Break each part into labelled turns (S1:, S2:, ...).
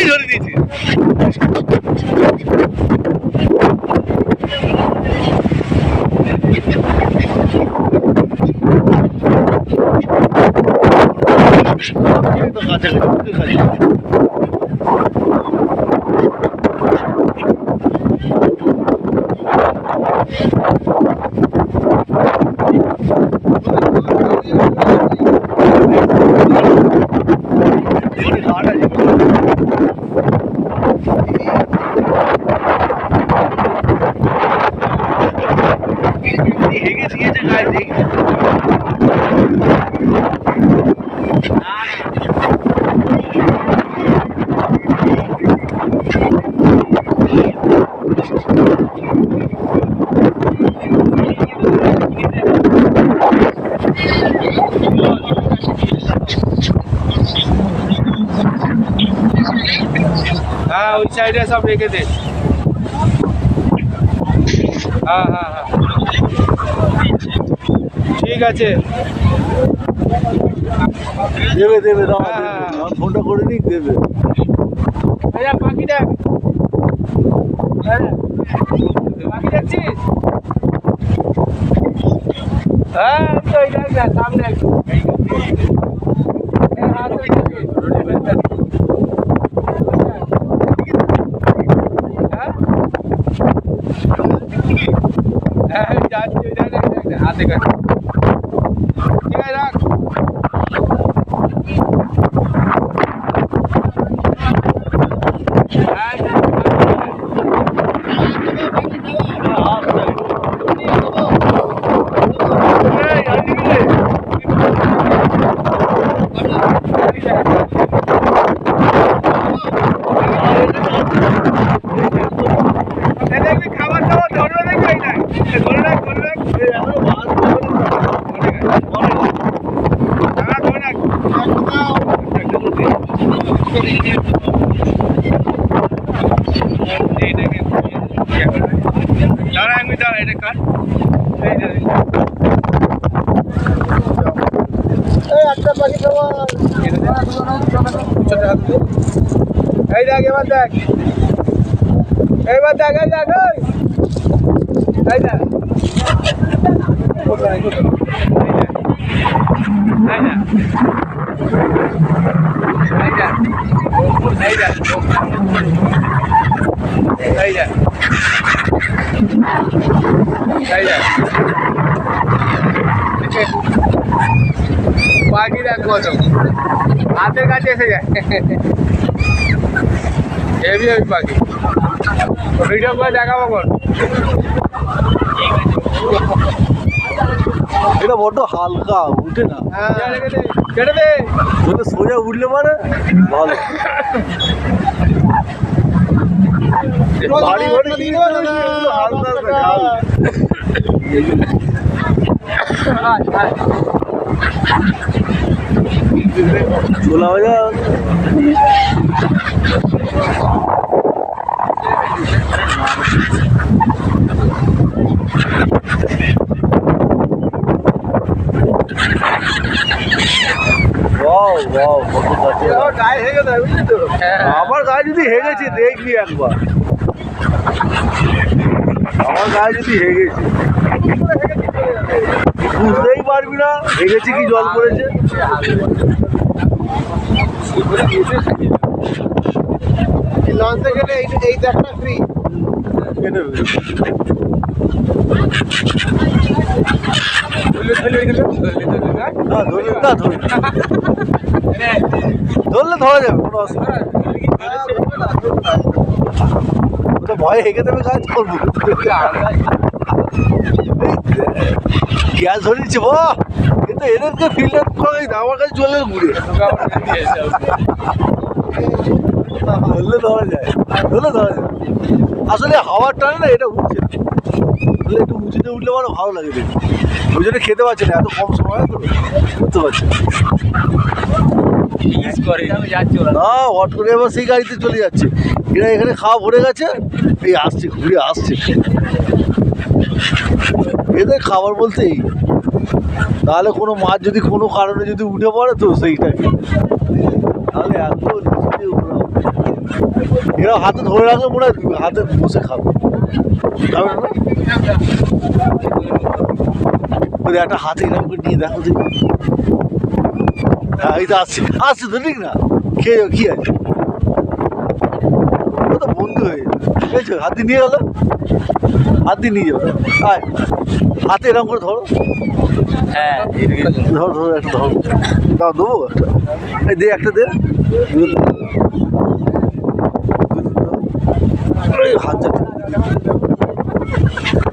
S1: ধরে দিয়েছি हाँ उस साइड सब लेके दे हाँ हाँ हाँ ঠিক আছে
S2: দেবে দেবে ফোনটা করে দিক দেবে
S1: পাখি দেখ পাখি দেখছিস হ্যাঁ তো সামনে হাতে কাছে ঠিক আছে রাখ খাবার দাবার ধরবে দেখবে ধরে রাখ একটা পাখি এই দেখ এবার দেখ এইবার দেখ এই দেখ এই দেখ পাখি দেখ কত হাতের কাছে এসে যায় হেভি হেভি পাখি ভিডিও করে দেখাবো কোন
S2: এটা বড্ড হালকা উঠে না
S1: কেটে দে
S2: সোজা উঠলে মানে ভালো বাড়ি ঘরে ছোলা ভাজা আমার গায়ে যদি হেগেছে দেখবি একবার আমার গায়ে যদি হেগেছে বুঝতেই পারবি না হেগেছে কি জল পড়েছে
S1: লঞ্চে গেলে এই দেখটা ফ্রি
S2: ধরলে ধরা যাবে কোনো অসুবিধা ভয় হেঁকে দেবে কাজ করবো গ্যাস ধরেছে বাহ কিন্তু এদেরকে ফিল্টার করে আমার কাছে চলে ঘুরে ধরলে ধরা যায় আসলে হাওয়ার টানে না এটা উঠছে একটু উঁচুতে উঠলে আমার ভালো লাগে দেখি ওই জন্য খেতে পারছে না এত কম সময় তো করতে পারছে না হট করে এবার সেই গাড়িতে চলে যাচ্ছে এরা এখানে খাওয়া ভরে গেছে এই আসছে ঘুরে আসছে এদের খাবার বলতে এই তাহলে কোনো মাছ যদি কোনো কারণে যদি উঠে পড়ে তো সেইটাকে তাহলে এত এরা হাতে ধরে রাখলে মনে হয় হাতে বসে খাবে খাবে না একটা হাতে এরকম করে নিয়ে দেখো দেখি হ্যাঁ এই তো আসছে তো ঠিক না খেয়ে যাও কি আছে ও তো বন্ধু হয়ে বুঝেছো হাত দিয়ে নিয়ে গেলো হাত দিয়ে নিয়ে যাও আয় হাতে এরকম করে ধরো
S1: হ্যাঁ
S2: ধরো একটা ধরো দাও দেবো একটা এই দে একটা দে হাত যাচ্ছে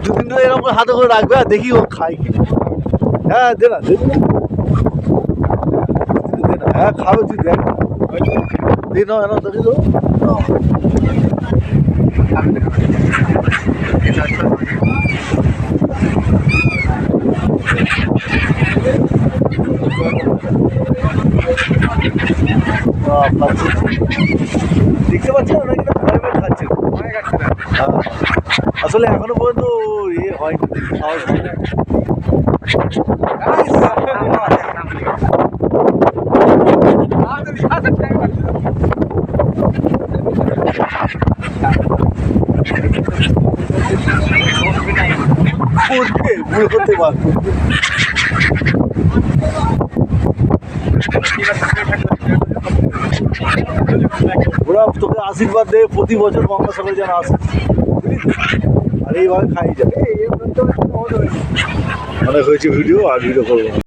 S2: দুদিন ধরে এরকম করে হাতে করে রাখবে আর দেখি ও খাই কি হ্যাঁ দে না হ্যাঁ খাবে তুই দেখ দিয়ে নাও এনা দেখি তো দেখতে পাচ্ছেন নাকি না ভয় ভয় খাচ্ছে আসলে এখনো পর্যন্ত ইয়ে হয়নি সাহস হয়নি ভুল করতে পারবো ওরা তোকে আশীর্বাদ দেয় প্রতি বছর গঙ্গাসাগরে যেন আসে আর এইভাবে খাই যাবে অনেক হয়েছে ভিডিও আর ভিডিও করবো